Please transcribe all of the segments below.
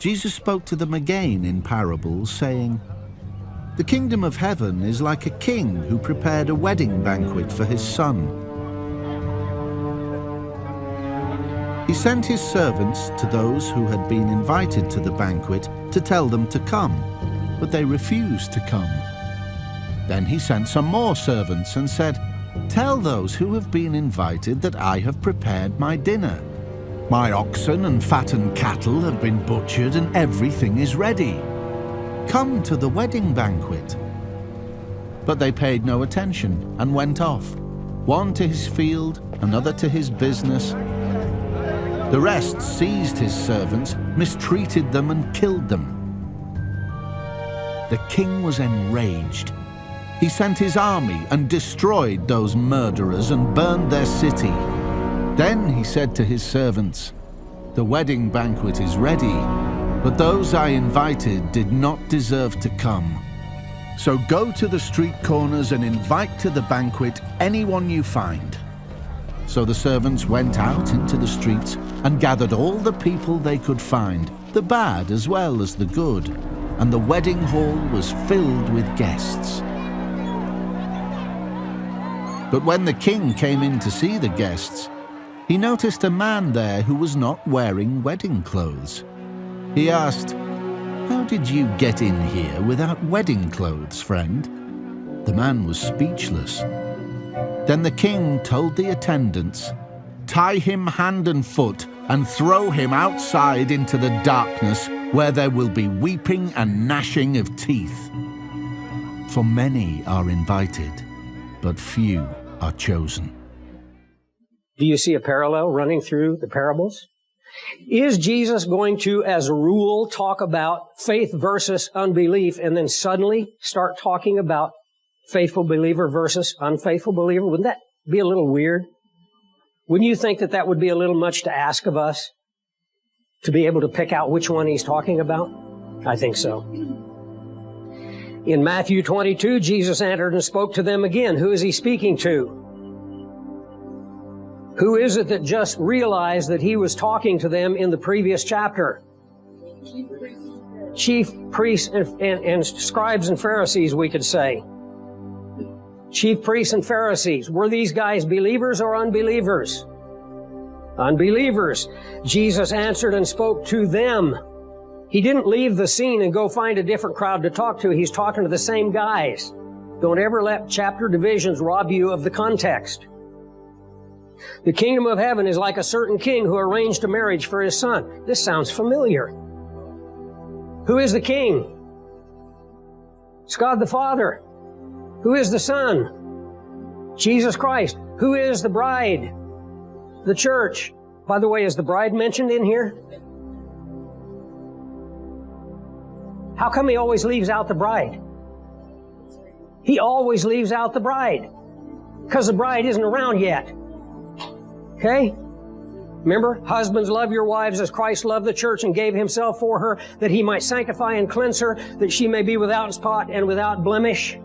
Jesus spoke to them again in parables, saying, "The kingdom of heaven is like a king who prepared a wedding banquet for his son. He sent his servants to those who had been invited to the banquet to tell them to come, but they refused to come. Then he sent some more servants and said, 'Tell those who have been invited that I have prepared my dinner. My oxen and fattened cattle have been butchered and everything is ready. Come to the wedding banquet.' But they paid no attention and went off, one to his field, another to his business. The rest seized his servants, mistreated them and killed them. The king was enraged. He sent his army and destroyed those murderers and burned their city. Then he said to his servants, 'The wedding banquet is ready, but those I invited did not deserve to come. So go to the street corners and invite to the banquet anyone you find.' So the servants went out into the streets and gathered all the people they could find, the bad as well as the good, and the wedding hall was filled with guests. But when the king came in to see the guests, he noticed a man there who was not wearing wedding clothes. He asked, 'How did you get in here without wedding clothes, friend?' The man was speechless. Then the king told the attendants, 'Tie him hand and foot and throw him outside into the darkness, where there will be weeping and gnashing of teeth. For many are invited, but few are chosen.'" Do you see a parallel running through the parables? Is Jesus going to, as a rule, talk about faith versus unbelief and then suddenly start talking about faithful believer versus unfaithful believer? Wouldn't that be a little weird? Wouldn't you think that that would be a little much to ask of us, to be able to pick out which one he's talking about? I think so. In Matthew 22, Jesus answered and spoke to them again. Who is he speaking to? Who is it that just realized that he was talking to them in the previous chapter? Chief priests and scribes and Pharisees, we could say. Chief priests and Pharisees. Were these guys believers or unbelievers? Unbelievers. Jesus answered and spoke to them. He didn't leave the scene and go find a different crowd to talk to. He's talking to the same guys. Don't ever let chapter divisions rob you of the context. The kingdom of heaven is like a certain king who arranged a marriage for his son. This sounds familiar. Who is the king? It's God the Father. Who is the Son? Jesus Christ. Who is the bride? The church. By the way, is the bride mentioned in here? How come he always leaves out the bride? He always leaves out the bride. Because the bride isn't around yet. Okay? Remember, husbands, love your wives as Christ loved the church and gave himself for her, that he might sanctify and cleanse her, that she may be without spot and without blemish,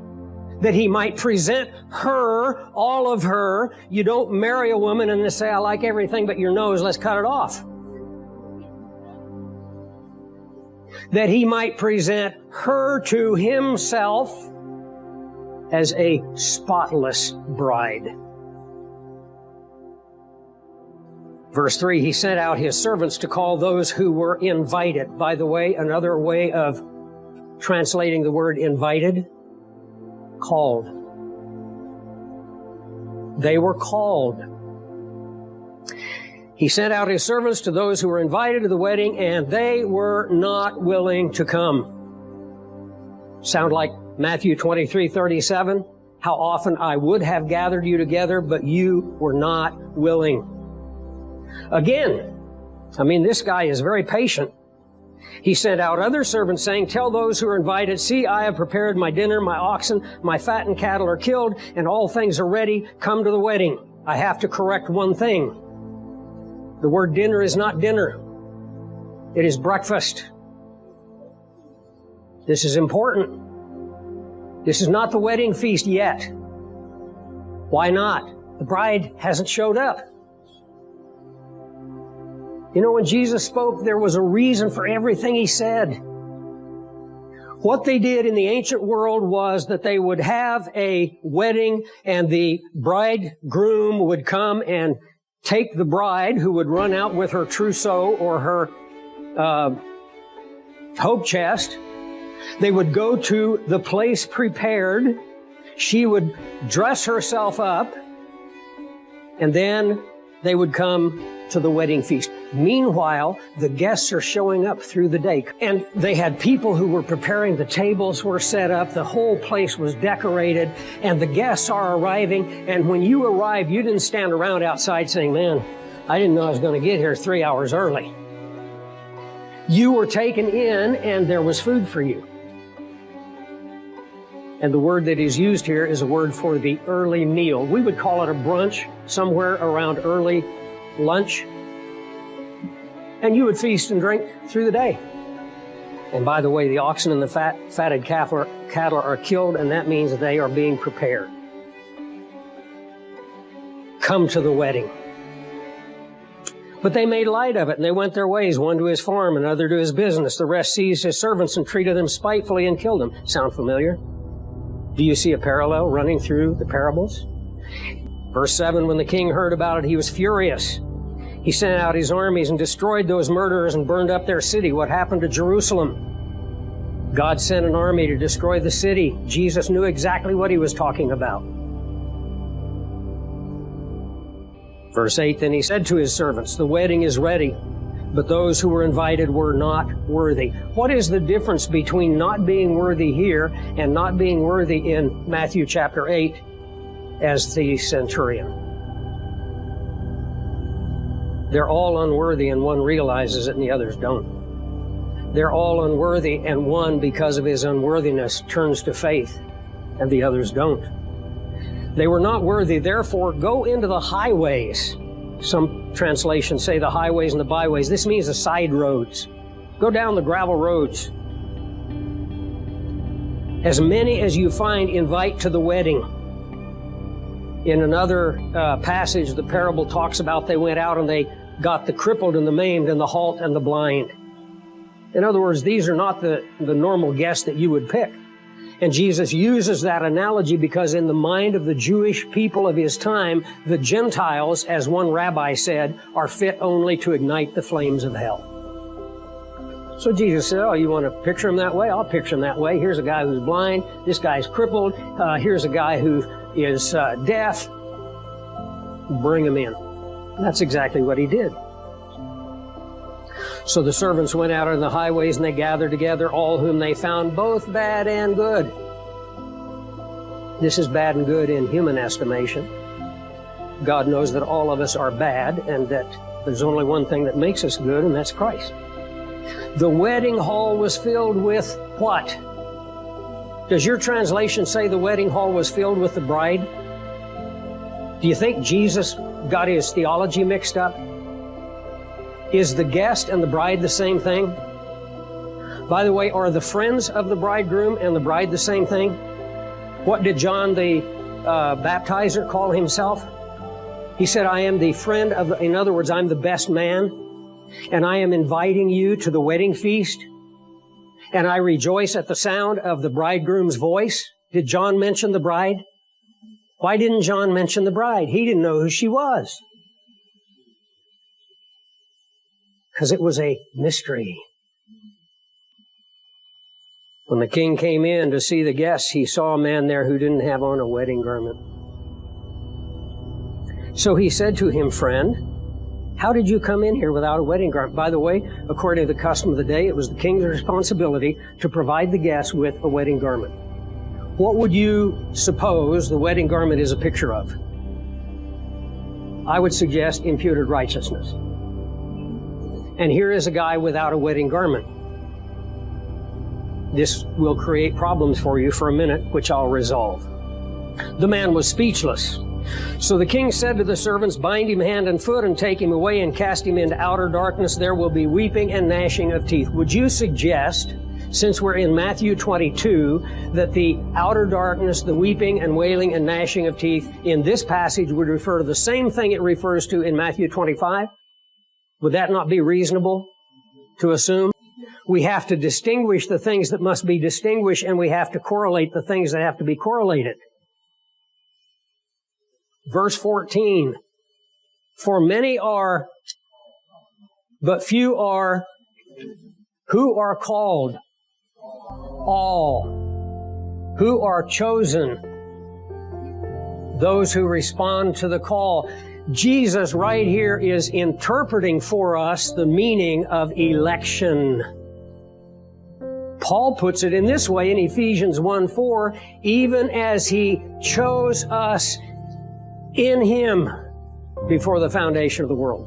that he might present her, all of her. You don't marry a woman and just say, "I like everything but your nose, let's cut it off." That he might present her to himself as a spotless bride. Verse 3, he sent out his servants to call those who were invited. By the way, another way of translating the word invited, called. They were called. He sent out his servants to those who were invited to the wedding, and they were not willing to come. Sound like Matthew 23:37? How often I would have gathered you together, but you were not willing. Again, this guy is very patient. He sent out other servants saying, "Tell those who are invited, see, I have prepared my dinner, my oxen, my fattened cattle are killed, and all things are ready. Come to the wedding." I have to correct one thing. The word dinner is not dinner. It is breakfast. This is important. This is not the wedding feast yet. Why not? The bride hasn't showed up. You know, when Jesus spoke, there was a reason for everything He said. What they did in the ancient world was that they would have a wedding, and the bridegroom would come and take the bride, who would run out with her trousseau or her hope chest. They would go to the place prepared. She would dress herself up, and then they would come to the wedding feast. Meanwhile, the guests are showing up through the day. And they had people who were preparing. The tables were set up. The whole place was decorated. And the guests are arriving. And when you arrived, you didn't stand around outside saying, man, I didn't know I was going to get here 3 hours early. You were taken in, and there was food for you. And the word that is used here is a word for the early meal. We would call it a brunch, somewhere around early lunch. And you would feast and drink through the day. And by the way, the oxen and the fatted cattle are killed, and that means they are being prepared. Come to the wedding. But they made light of it, and they went their ways, one to his farm, another to his business. The rest seized his servants and treated them spitefully and killed them. Sound familiar? Do you see a parallel running through the parables? Verse 7, when the king heard about it, he was furious. He sent out his armies and destroyed those murderers and burned up their city. What happened to Jerusalem? God sent an army to destroy the city. Jesus knew exactly what he was talking about. Verse 8, then he said to his servants, the wedding is ready, but those who were invited were not worthy. What is the difference between not being worthy here and not being worthy in Matthew chapter 8 as the centurion? They're all unworthy, and one realizes it and the others don't. They're all unworthy, and one, because of his unworthiness, turns to faith, and the others don't. They were not worthy, therefore go into the highways. Some translations say the highways and the byways. This means the side roads. Go down the gravel roads. As many as you find, invite to the wedding. In another passage, the parable talks about they went out and they got the crippled and the maimed and the halt and the blind. In other words, these are not the normal guests that you would pick. And Jesus uses that analogy because in the mind of the Jewish people of his time, the Gentiles, as one rabbi said, are fit only to ignite the flames of hell. So Jesus said, oh, you want to picture him that way? I'll picture him that way. Here's a guy who's blind. This guy's crippled. Here's a guy who is deaf. Bring him in. That's exactly what he did. So the servants went out on the highways, and they gathered together all whom they found, both bad and good. This is bad and good in human estimation. God knows that all of us are bad, and that there's only one thing that makes us good, and that's Christ. The wedding hall was filled with what? Does your translation say the wedding hall was filled with the bride? Do you think Jesus got his theology mixed up? Is the guest and the bride the same thing? By the way, are the friends of the bridegroom and the bride the same thing? What did John the baptizer call himself? He said, I am the friend of in other words, I'm the best man, and I am inviting you to the wedding feast, and I rejoice at the sound of the bridegroom's voice. Did John mention the bride? Why didn't John mention the bride? He didn't know who she was. Because it was a mystery. When the king came in to see the guests, he saw a man there who didn't have on a wedding garment. So he said to him, friend, how did you come in here without a wedding garment? By the way, according to the custom of the day, it was the king's responsibility to provide the guests with a wedding garment. What would you suppose the wedding garment is a picture of? I would suggest imputed righteousness. And here is a guy without a wedding garment. This will create problems for you for a minute, which I'll resolve. The man was speechless. So the king said to the servants, bind him hand and foot and take him away and cast him into outer darkness. There will be weeping and gnashing of teeth. Would you suggest, since we're in Matthew 22, that the outer darkness, the weeping and wailing and gnashing of teeth in this passage would refer to the same thing it refers to in Matthew 25? Would that not be reasonable to assume? We have to distinguish the things that must be distinguished, and we have to correlate the things that have to be correlated. Verse 14, for many are, but few are, who are called? All. Who are chosen? Those who respond to the call. Jesus right here is interpreting for us the meaning of election. Paul puts it in this way in Ephesians 1:4, even as He chose us in Him before the foundation of the world.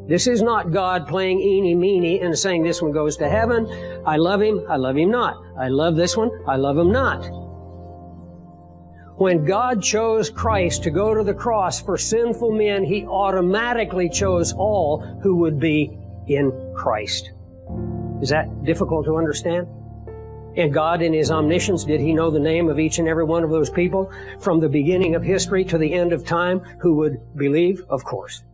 This is not God playing eeny meeny and saying this one goes to heaven. I love him not. I love this one, I love him not. When God chose Christ to go to the cross for sinful men, He automatically chose all who would be in Christ. Is that difficult to understand? And God, in His omniscience, did He know the name of each and every one of those people from the beginning of history to the end of time who would believe? Of course.